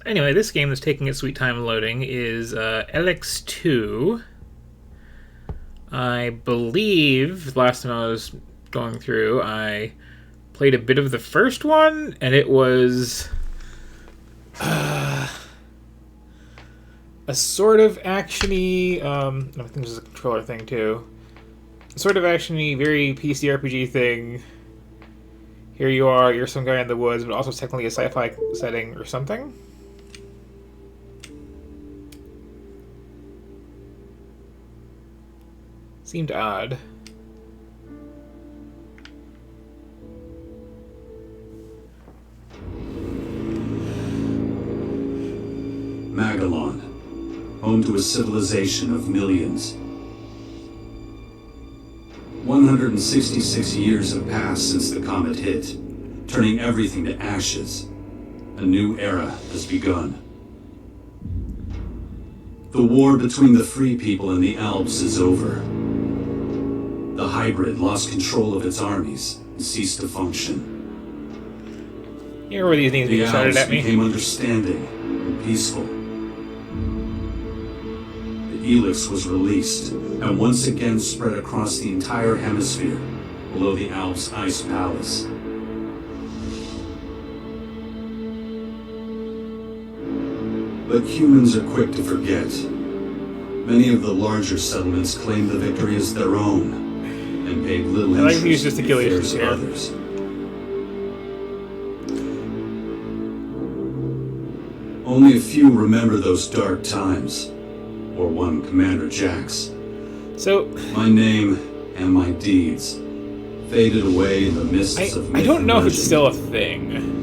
So anyway, this game that's taking its sweet time loading is Elex 2. I believe last time I was going through, I played a bit of the first one, and it was a sort of actiony. I think there's a controller thing too. A sort of actiony, very PC RPG thing. Here you are, you're some guy in the woods, but also technically a sci-fi setting or something. Seemed odd. Magalon, home to a civilization of millions. 166 years have passed since the comet hit, turning everything to ashes. A new era has begun. The war between the free people and the Alps is over. The hybrid lost control of its armies and ceased to function. You remember these things being shouted at me? The Alps became understanding and peaceful. The Elex was released and once again spread across the entire hemisphere below the Alps' ice palace. But humans are quick to forget. Many of the larger settlements claimed the victory as their own and paid little interest in the affairs of others. Only a few remember those dark times, or one Commander Jax. So my name and my deeds faded away in the mists of myth. I don't know if it's still a thing.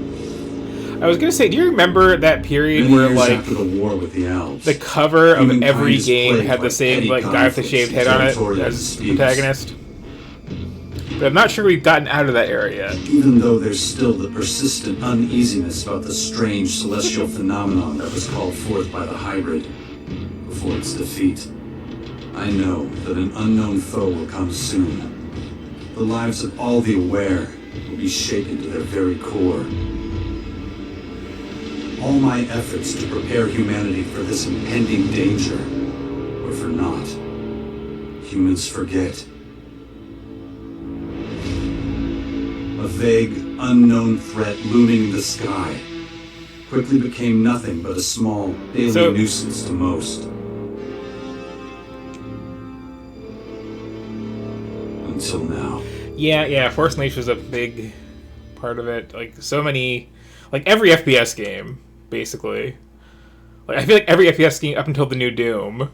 I was gonna say, do you remember that period Many where, years like, after the war with the Alps, the cover of humankind every is game plagued had the by same, petty like, guy with the conflicts shaved and head on it territorial as disputes. protagonist? But I'm not sure we've gotten out of that era yet. Even though there's still the persistent uneasiness about the strange celestial phenomenon that was called forth by the hybrid before its defeat, I know that an unknown foe will come soon. The lives of all the aware will be shaken to their very core. All my efforts to prepare humanity for this impending danger were for naught. Humans forget. A vague, unknown threat looming in the sky quickly became nothing but a small, daily nuisance to most. Until now. Yeah, Force Unleashed was a big part of it. Like, so many... Like, every FPS game, basically. Like, I feel like every FPS game up until the new Doom.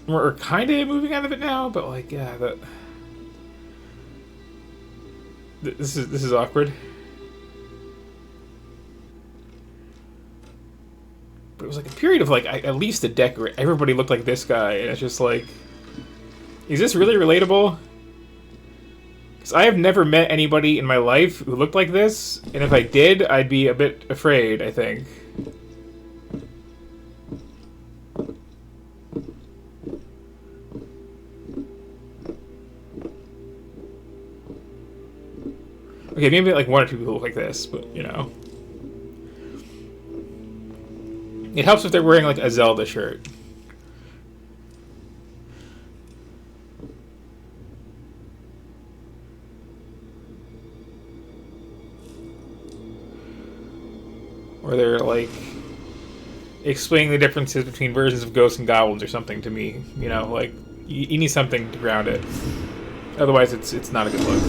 We're kind of moving out of it now, but, like, yeah, this is awkward. But it was like a period of, like, at least a decade where everybody looked like this guy, and it's just like, is this really relatable? Because I have never met anybody in my life who looked like this, and if I did, I'd be a bit afraid, I think. Okay, maybe like one or two people look like this, but, you know. It helps if they're wearing, like, a Zelda shirt. Or they're, like, explaining the differences between versions of ghosts and goblins or something to me. You know, like, you need something to ground it. Otherwise, it's not a good look.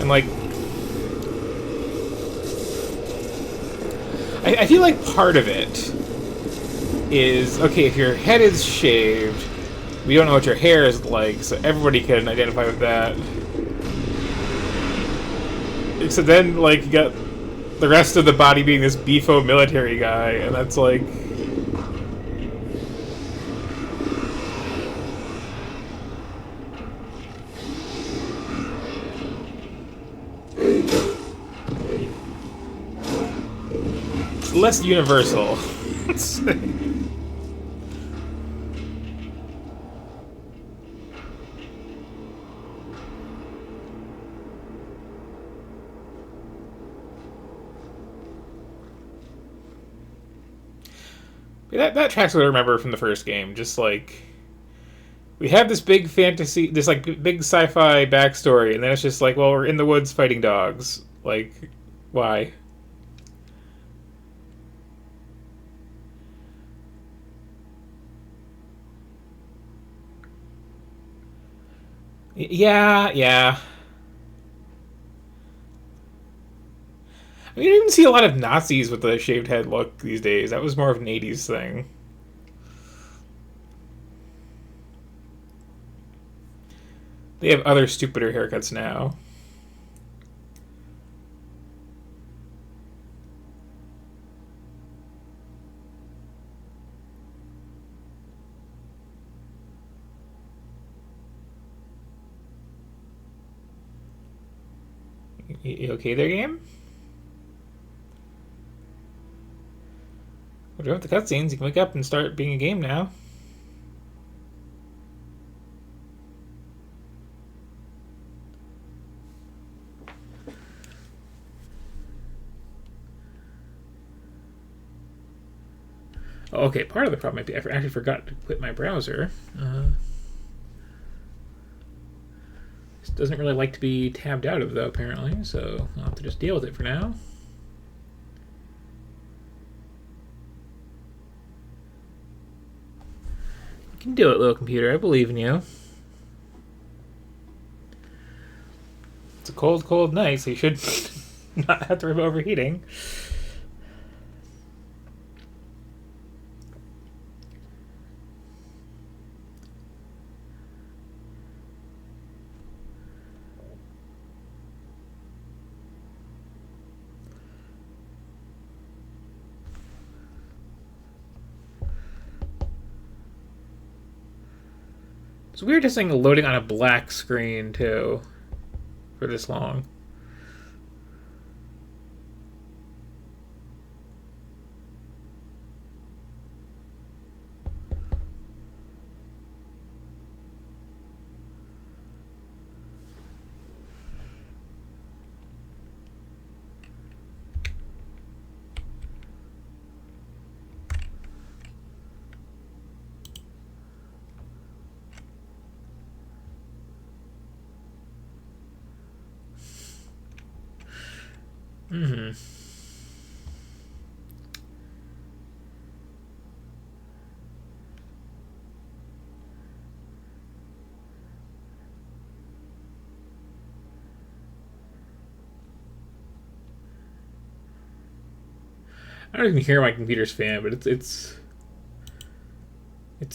Like, I feel like part of it is, okay, if your head is shaved, we don't know what your hair is like, so everybody can identify with that. So then, like, you got the rest of the body being this beefo military guy, and that's like... less universal. Let's say. That track's what I remember from the first game. Just like we have this big fantasy, this like big sci-fi backstory, and then it's just like, well, we're in the woods fighting dogs. Like, why? Yeah, yeah. I mean, you don't even see a lot of Nazis with the shaved head look these days. That was more of an '80s thing. They have other stupider haircuts now. You okay there, game? We're done with the cutscenes. You can wake up and start being a game now. Oh, okay, part of the problem might be I actually forgot to quit my browser. This doesn't really like to be tabbed out of, though, apparently, so I'll have to just deal with it for now. You can do it, little computer. I believe in you. It's a cold, cold night, so you should not have to worry about overheating. It's weird just saying loading on a black screen, too, for this long. Mm-hmm. I don't even hear my computer's fan, but it's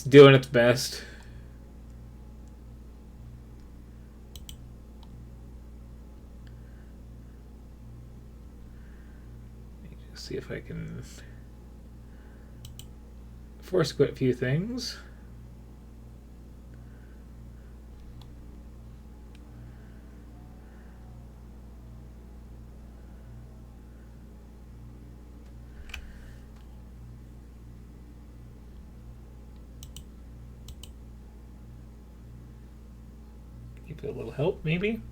doing its best. See if I can force quit a few things. Give it a little help, maybe.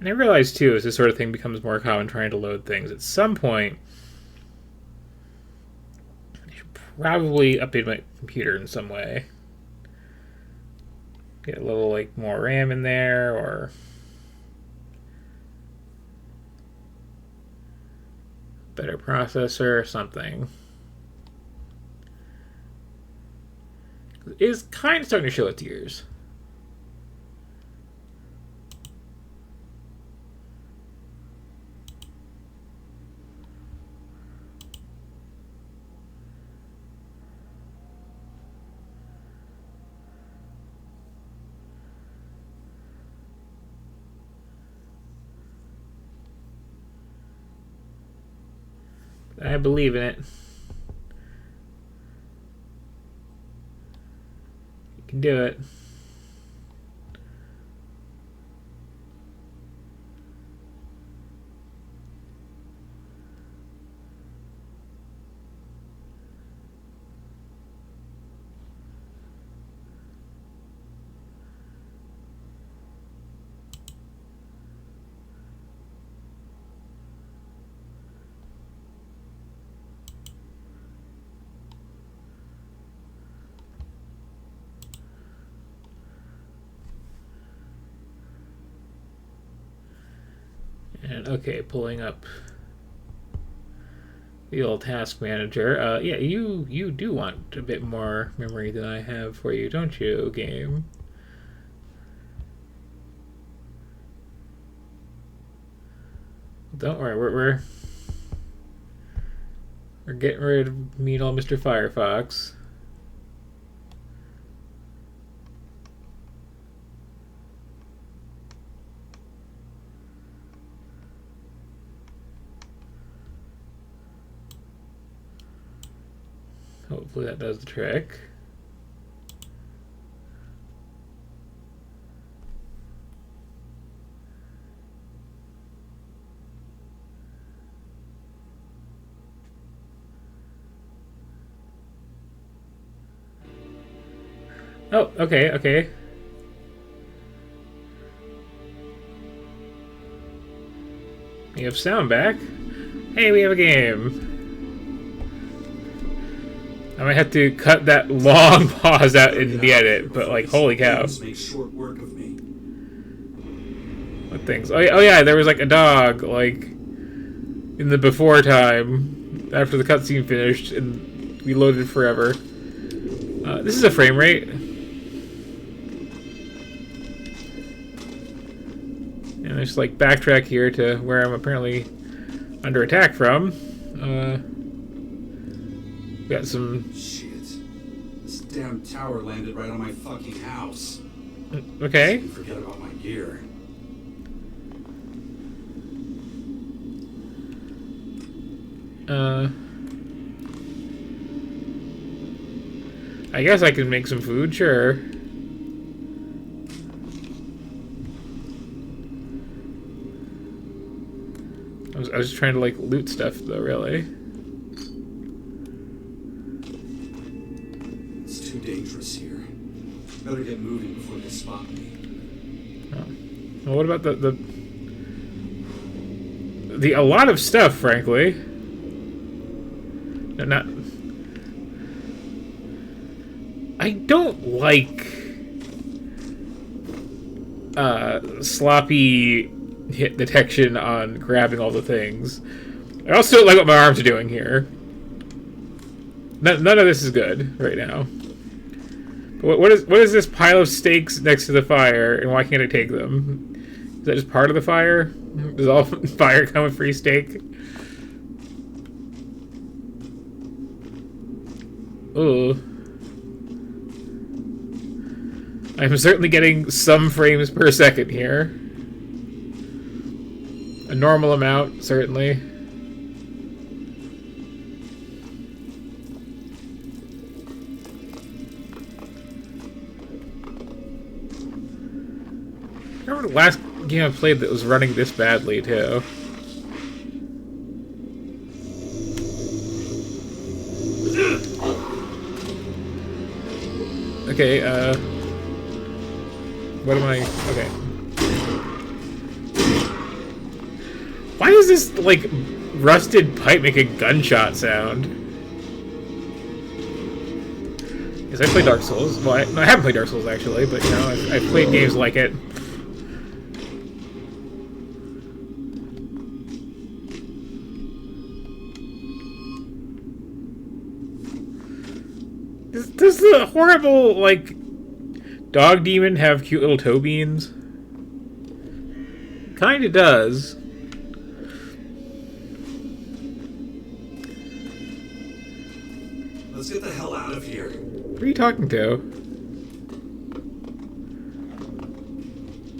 And I realize, too, as this sort of thing becomes more common trying to load things, at some point, I should probably update my computer in some way. Get a little, like, more RAM in there, or better processor, or something. It is kind of starting to show its ears. I believe in it. You can do it. And okay, pulling up the old task manager. Yeah, you do want a bit more memory than I have for you, don't you, game? Don't worry, we're getting rid of mean old Mr. Firefox. Hopefully that does the trick. Oh, okay, okay. We have sound back. Hey, we have a game. I might have to cut that long pause out in the edit, but like, holy cow. Make short work of me. What things? Oh yeah, there was like a dog, like, in the before time, after the cutscene finished, and we loaded forever. This is a frame rate. And I just like backtrack here to where I'm apparently under attack from. Got some... Shit. This damn tower landed right on my fucking house. Okay. Forget about my gear. I guess I can make some food, sure. I was trying to like loot stuff though, really. It's too dangerous here. Better get moving before they spot me. Oh. Well, what about the a lot of stuff, frankly. No, not. I don't like sloppy hit detection on grabbing all the things. I also don't like what my arms are doing here. None of this is good right now. But what is this pile of steaks next to the fire, and why can't I take them? Is that just part of the fire? Does all fire come with free steak? Ooh. I'm certainly getting some frames per second here. A normal amount, certainly. I remember the last game I played that was running this badly, too. Okay, what am I... Okay. Why does this, like, rusted pipe make a gunshot sound? Yes, I play Dark Souls. Well, I haven't played Dark Souls, actually, but, you know, I've played games like it. Does the horrible, like, dog demon have cute little toe beans? Kinda does. Let's get the hell out of here. Who are you talking to?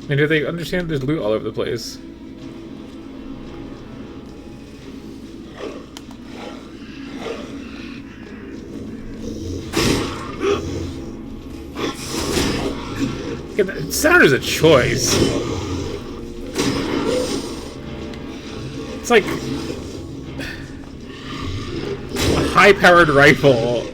And do they understand there's loot all over the place? sound is a choice. It's like a high-powered rifle.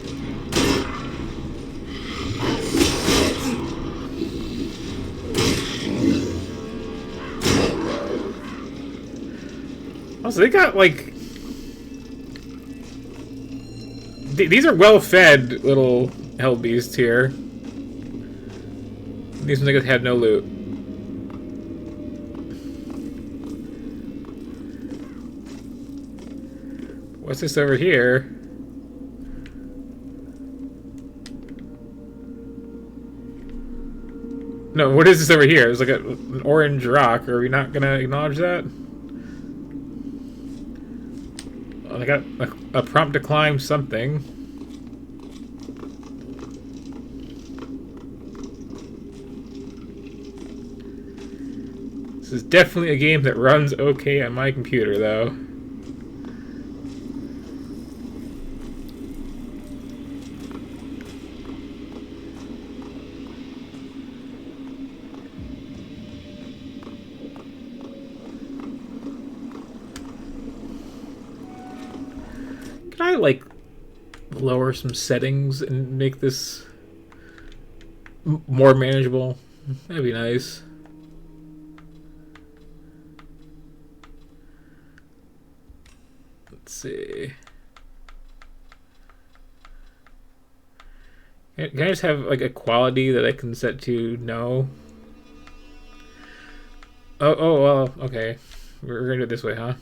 Also, they got like these are well-fed little hell beasts here. These niggas had no loot. What's this over here? No, what is this over here? There's like an orange rock. Are we not gonna acknowledge that? Oh, I got a prompt to climb something. This is definitely a game that runs okay on my computer, though. Can I, like, lower some settings and make this more manageable? That'd be nice. Let's see. Can I just have like a quality that I can set to no? Oh well, okay. We're gonna do it this way, huh?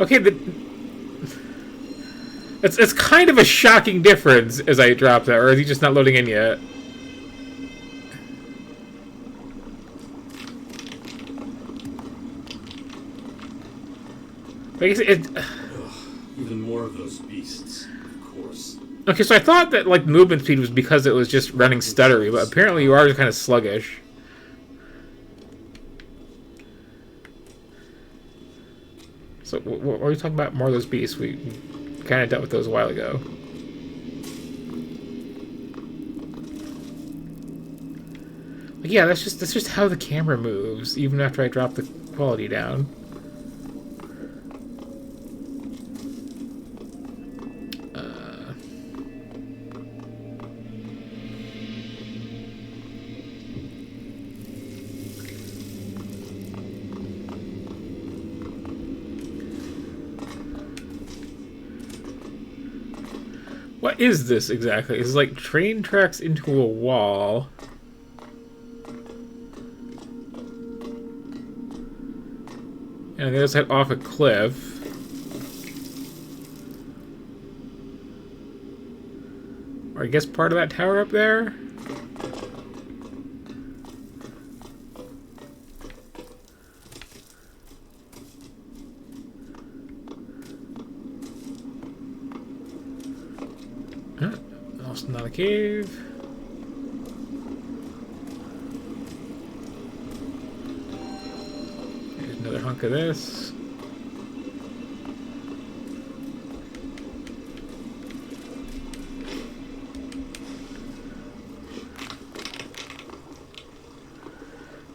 Okay, it's kind of a shocking difference as I drop that, or is he just not loading in yet? I guess even more of those beasts, of course. Okay, so I thought that like movement speed was because it was just running stuttery, but apparently you are just kind of sluggish. So what are we talking about? More of those beasts? We kind of dealt with those a while ago. Like, yeah, that's just how the camera moves, even after I drop the quality down. What is this exactly? It's like train tracks into a wall. And the other side off a cliff. Or I guess part of that tower up there? Also not a cave. There's another hunk of this.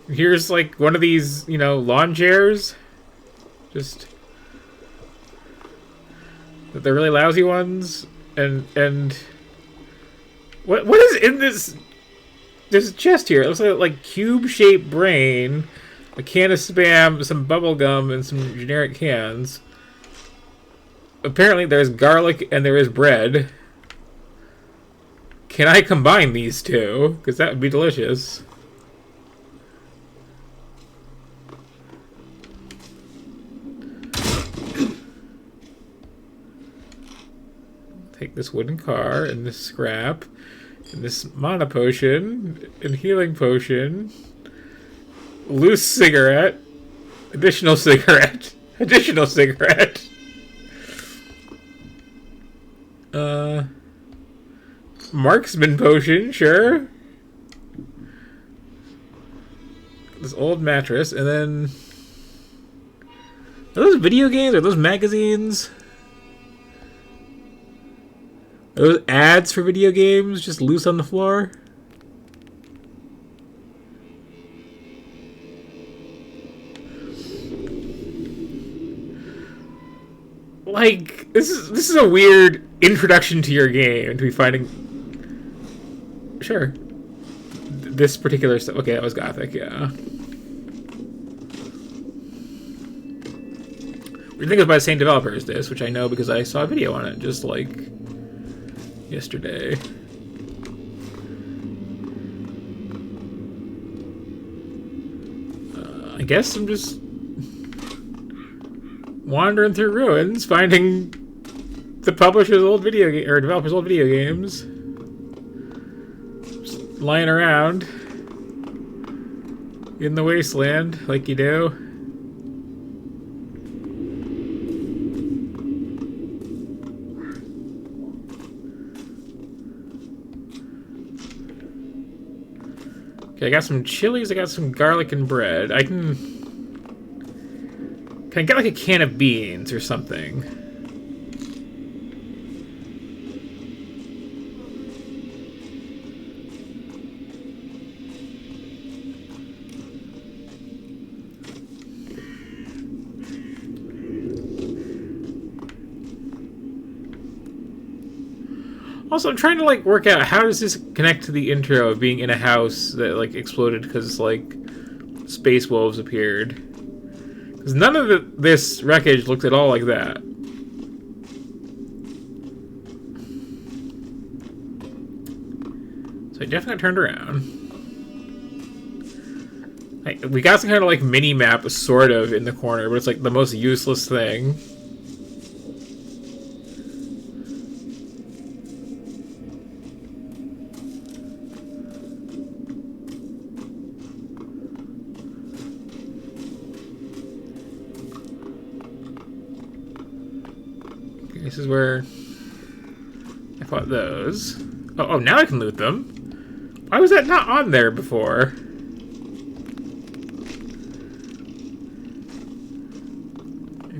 Here's like one of these, you know, lawn chairs. Just they're really lousy ones, and what is in this? There's a chest here. It looks like cube-shaped brain, a can of Spam, some bubble gum, and some generic cans. Apparently, there's garlic and there is bread. Can I combine these two? Because that would be delicious. Take this wooden car and this scrap and this mana potion and healing potion, loose cigarette, additional cigarette, additional cigarette. Marksman potion, sure. This old mattress, and then... Are those video games? Are those magazines? Are those ads for video games just loose on the floor? Like, this is a weird introduction to your game, to be finding... Sure. This particular stuff... Okay, that was Gothic, yeah. I think it was by the same developer as this, which I know because I saw a video on it just like yesterday. I guess I'm just wandering through ruins, finding the publisher's old video game or developer's old video games, just lying around in the wasteland like you do. I got some chilies, I got some garlic and bread. Can I get like a can of beans or something? Also, I'm trying to like work out how does this connect to the intro of being in a house that like exploded because like space wolves appeared. Because none of this wreckage looked at all like that. So I definitely turned around. We got some kind of like mini map, sort of, in the corner, but it's like the most useless thing. This is where I fought those. Oh, now I can loot them. Why was that not on there before?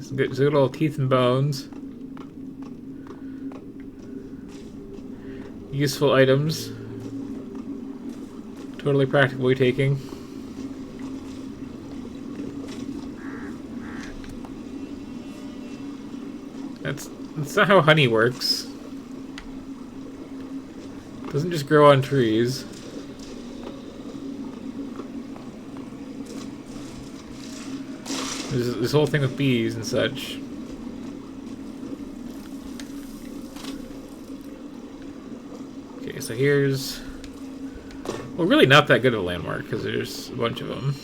Some good little teeth and bones. Useful items. Totally practically taking. That's not how honey works. It doesn't just grow on trees. There's this whole thing with bees and such. Okay, so here's... Well, really not that good of a landmark, because there's a bunch of them.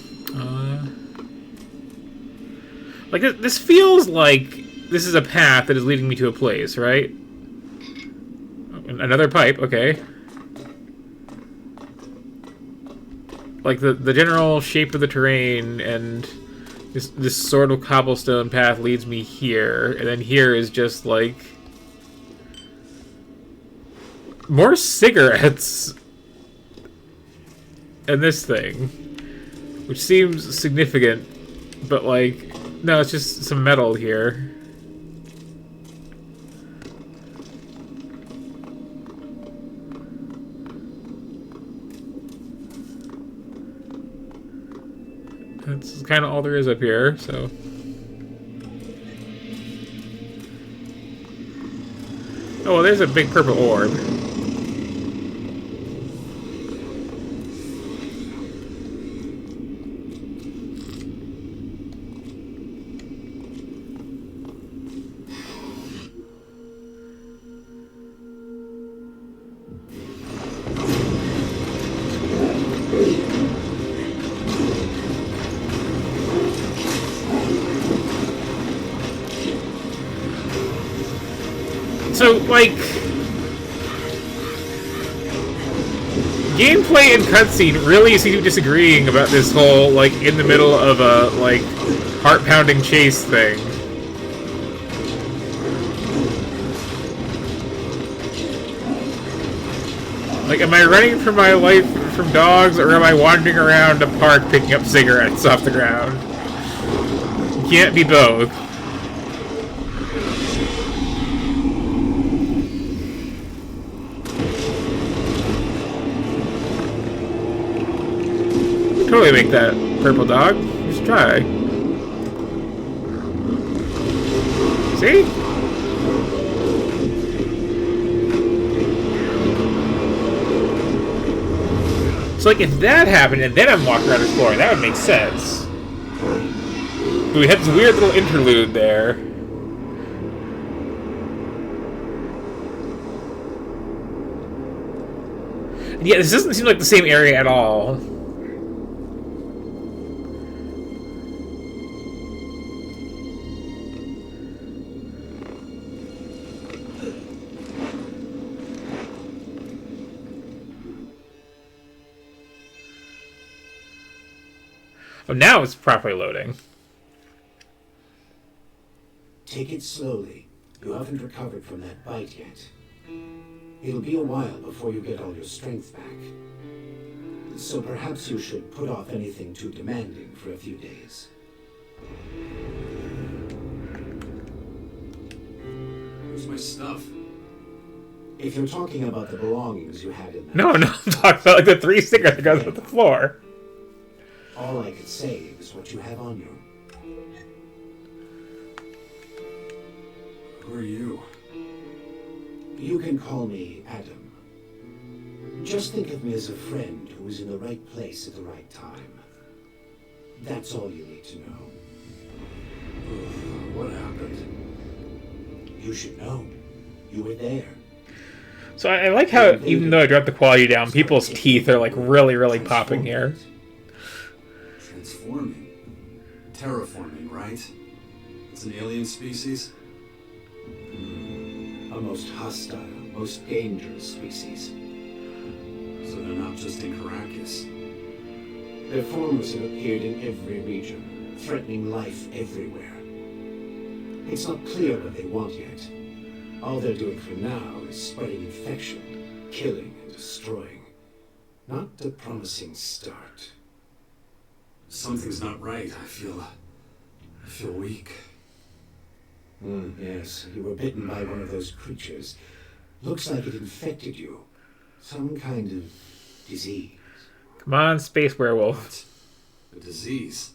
Like, this feels like this is a path that is leading me to a place, right? Another pipe, okay. Like, the general shape of the terrain and this sort of cobblestone path leads me here, and then here is just, like... more cigarettes! And this thing. Which seems significant, but, like... No, it's just some metal here. That's kind of all there is up here, so... Oh, well, there's a big purple orb. So, like, gameplay and cutscene really seem disagreeing about this whole, like, in the middle of a, like, heart-pounding chase thing. Like, am I running for my life from dogs, or am I wandering around a park picking up cigarettes off the ground? You can't be both. Totally make that purple dog. Just try. See? So, like, if that happened and then I'm walking around exploring, that would make sense. But we had this weird little interlude there. And yeah, this doesn't seem like the same area at all. Oh, now it's properly loading. Take it slowly. You haven't recovered from that bite yet. It'll be a while before you get all your strength back. So perhaps you should put off anything too demanding for a few days. Where's my stuff? If you're talking about the belongings you had in that... No, I'm talking about like the 3 stickers that goes with the floor. All I could say is what you have on you. Who are you? You can call me Adam. Just think of me as a friend who was in the right place at the right time. That's all you need to know. What happened? You should know. You were there. So I like how, even though I dropped the quality down, people's teeth are like really, really popping here. Transforming? Terraforming, right? It's an alien species? A most hostile, most dangerous species. So they're not just in Caracas. Their forms have appeared in every region, threatening life everywhere. It's not clear what they want yet. All they're doing for now is spreading infection, killing and destroying. Not a promising start. Something's not right. I feel weak. Yes, you were bitten by one of those creatures. Looks like it infected you. Some kind of disease. Come on, space werewolf. What? A disease?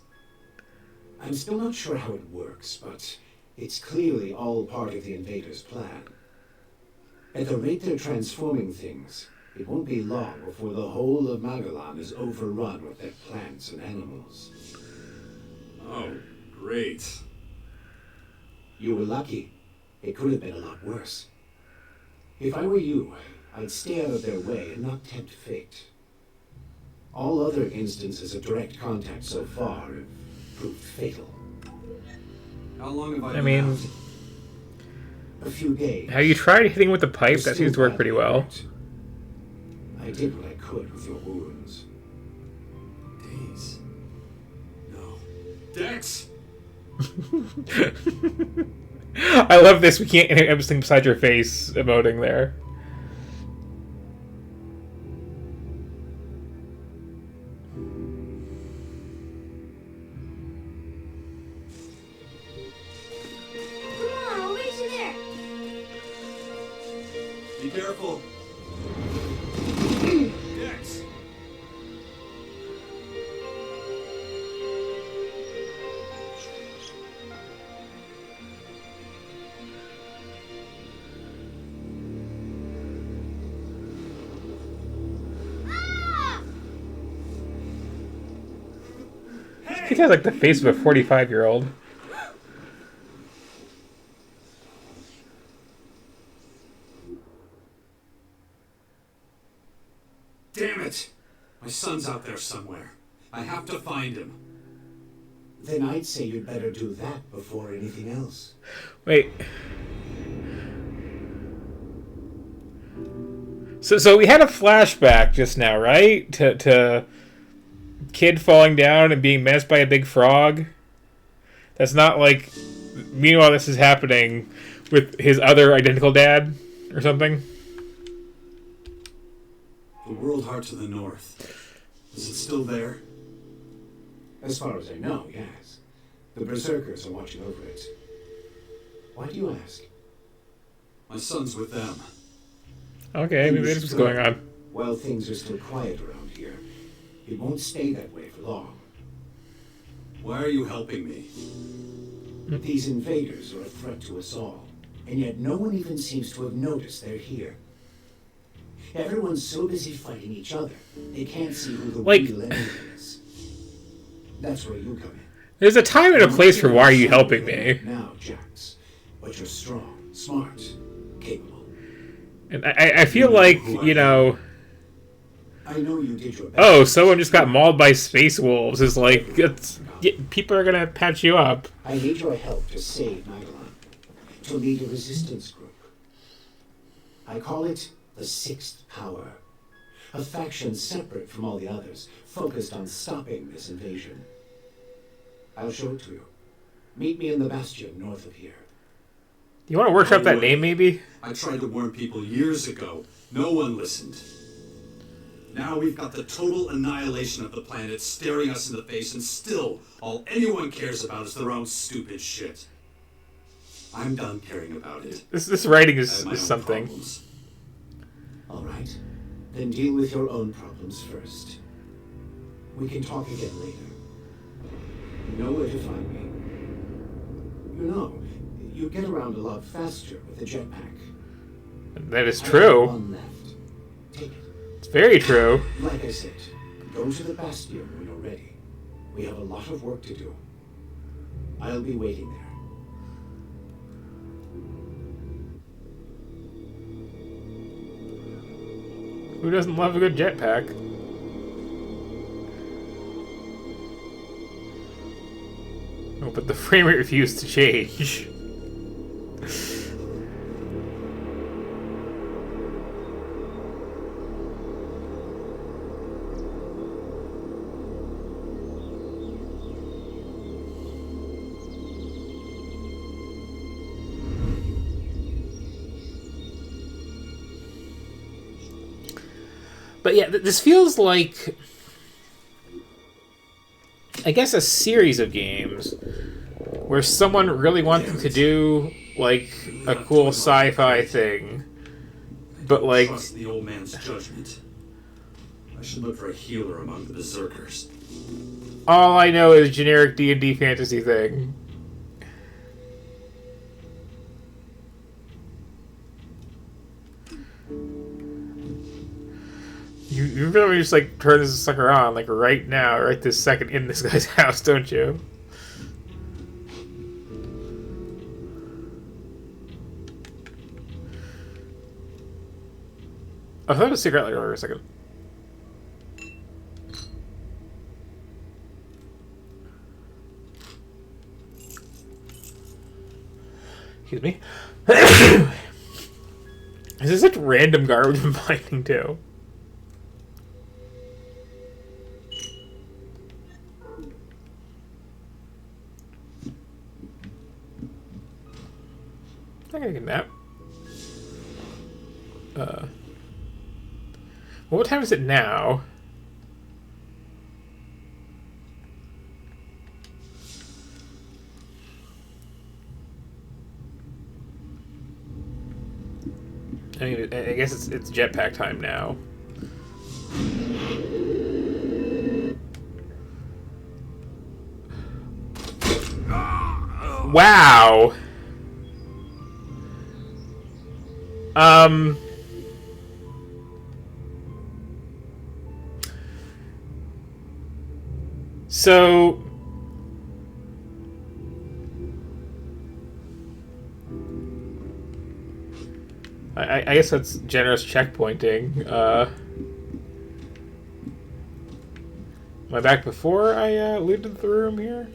I'm still not sure how it works, but it's clearly all part of the invaders' plan. At the rate they're transforming things, it won't be long before the whole of Magellan is overrun with their plants and animals. Oh, great. You were lucky. It could have been a lot worse. If I were you, I'd stay out of their way and not tempt fate. All other instances of direct contact so far have proved fatal. How long have I I been mean, out? A few days. have you tried hitting with the pipe? You're That still seems to work badly pretty well. hurt. I did what I could with your wounds. Days? No. Dex! I love this. We can't have this thing beside your face emoting there. Come on, I'll meet you there. Be careful. Dex! He has like the face of a 45-year-old. Damn it! My son's out there somewhere. I have to find him. Then I'd say you'd better do that before anything else. Wait. So we had a flashback just now, right? To kid falling down and being menaced by a big frog. That's not like. Meanwhile, this is happening with his other identical dad or something. The World Heart to the north. Is it still there? As far as I know, yes. The Berserkers are watching over it. Why do you ask? My son's with them. Okay, maybe that's what's going on. While things are still quiet around here, it won't stay that way for long. Why are you helping me? These invaders are a threat to us all, and yet no one even seems to have noticed they're here. Everyone's so busy fighting each other, they can't see who the real enemy is. That's where you come in. There's a time and a place for why are you helping me. Now, Jax, but you're strong, smart, capable. And I feel like, you know... I know you did your best. Oh, someone just got mauled by space wolves. It's like, people are gonna patch you up. I need your help to save Magellan, to lead a resistance group. I call it the Sixth Power, a faction separate from all the others, focused on stopping this invasion. I'll show it to you. Meet me in the Bastion north of here. You want to workshop that name, maybe? I tried to warn people years ago. No one listened. Now we've got the total annihilation of the planet staring us in the face, and still, all anyone cares about is their own stupid shit. I'm done caring about it. This writing I is have my own something. problems. All right. Then deal with your own problems first. We can talk again later. You know where to find me. You know, you get around a lot faster with a jetpack. That is I have true. one left. Take it. It's very true. Like I said, go to the Bastion when you're ready. We have a lot of work to do. I'll be waiting there. Who doesn't love a good jetpack? Oh, but the frame rate refused to change. But yeah, this feels like, I guess, a series of games where someone really wanted to do, like, a cool sci-fi thing, but, like... Trust the old man's judgment. I should look for a healer among the Berserkers. All I know is generic D&D fantasy thing. You really just, like, turn this sucker on, like, right now, right this second in this guy's house, don't you? I thought it was secret like for a second. Excuse me. Is this such random garbage I'm finding too? I gotta get a nap. Well, what time is it now? I mean, I guess it's jetpack time now. Wow. So I guess that's generous checkpointing. Am I back before I looted the room here?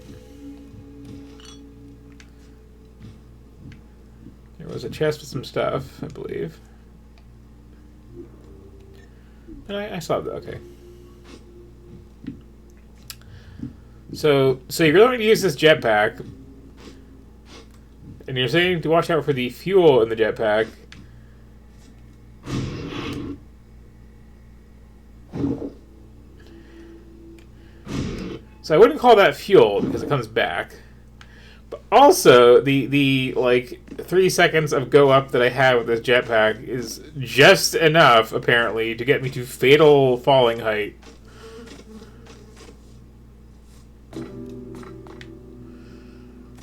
There was a chest with some stuff, I believe. And I saw that, okay. So you're going to use this jetpack, and you're saying to watch out for the fuel in the jetpack. So I wouldn't call that fuel because it comes back. But also, the like 3 seconds of go up that I have with this jetpack is just enough, apparently, to get me to fatal falling height.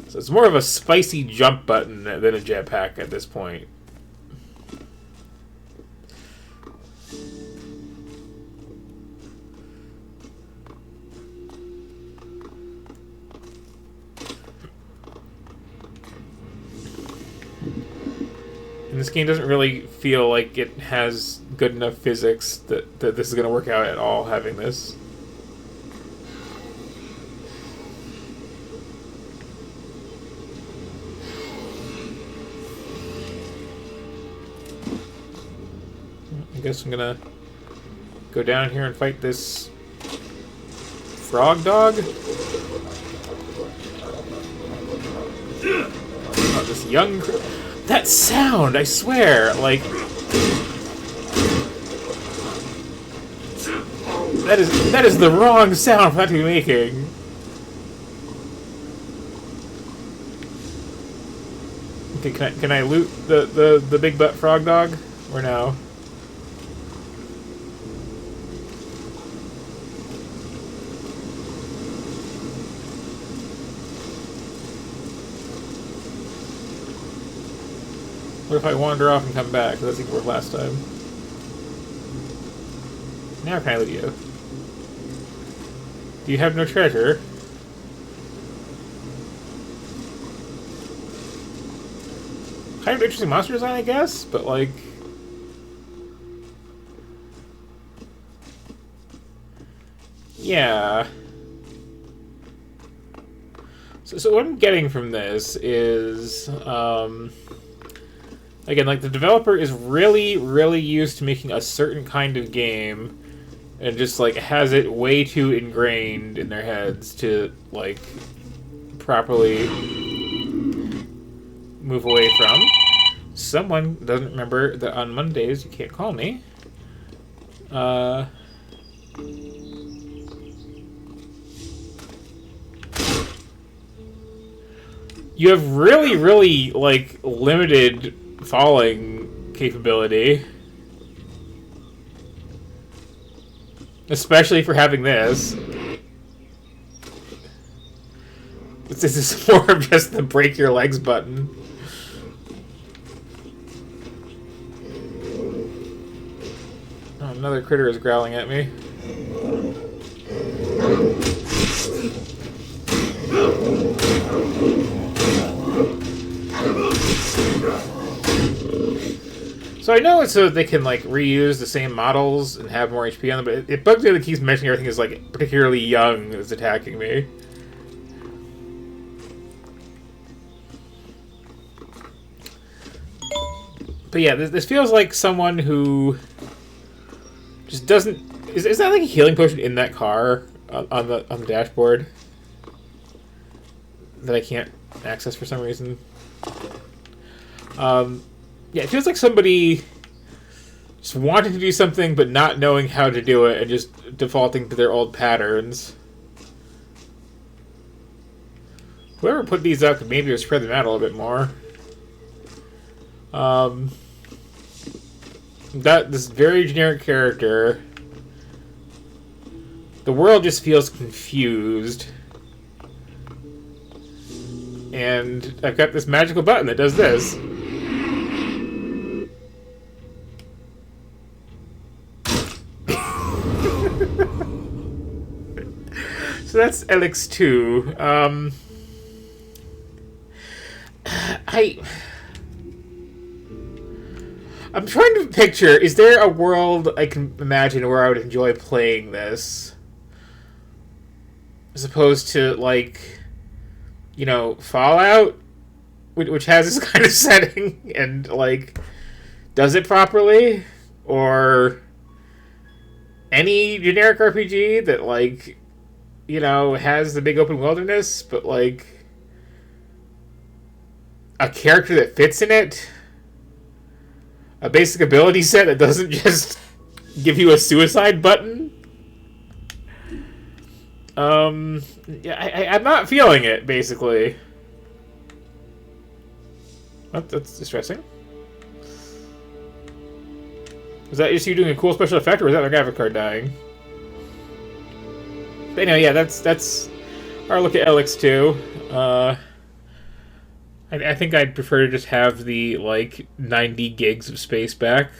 So it's more of a spicy jump button than a jetpack at this point. And this game doesn't really feel like it has good enough physics that this is going to work out at all, having this. I guess I'm going to go down here and fight this frog dog. Oh, this young... That sound, I swear, like... That is the wrong sound for that to be making. Okay, can I loot the big butt frog dog? Or no? What if I wander off and come back? That seemed to work last time. Now can I loot you? Do you have no treasure? Kind of interesting monster design, I guess, but like... Yeah. So what I'm getting from this is... Again, like, the developer is really, really used to making a certain kind of game and just, like, has it way too ingrained in their heads to, like, properly move away from. Someone doesn't remember that on Mondays you can't call me. You have really, really, like, limited falling capability. Especially for having this. This is more of just the break your legs button. Oh, another critter is growling at me. So I know it's so they can, like, reuse the same models and have more HP on them, but it bugs me that it keeps mentioning everything is, like, particularly young that's attacking me. But yeah, this feels like someone who just doesn't... Is that like a healing potion in that car on the dashboard that I can't access for some reason? Yeah, it feels like somebody just wanting to do something but not knowing how to do it and just defaulting to their old patterns. Whoever put these up could maybe spread them out a little bit more. This very generic character. The world just feels confused. And I've got this magical button that does this. So that's Elex 2. I'm trying to picture, is there a world I can imagine where I would enjoy playing this? As opposed to, like, you know, Fallout, which has this kind of setting and, like, does it properly? Or any generic RPG that, like, you know, has the big open wilderness, but, like, a character that fits in it? A basic ability set that doesn't just give you a suicide button? Yeah, I'm not feeling it, basically. That's distressing. Was that just you doing a cool special effect, or was that the graphic card dying? But anyway, yeah, that's our look at Elex 2. I think I'd prefer to just have the, like, 90 gigs of space back.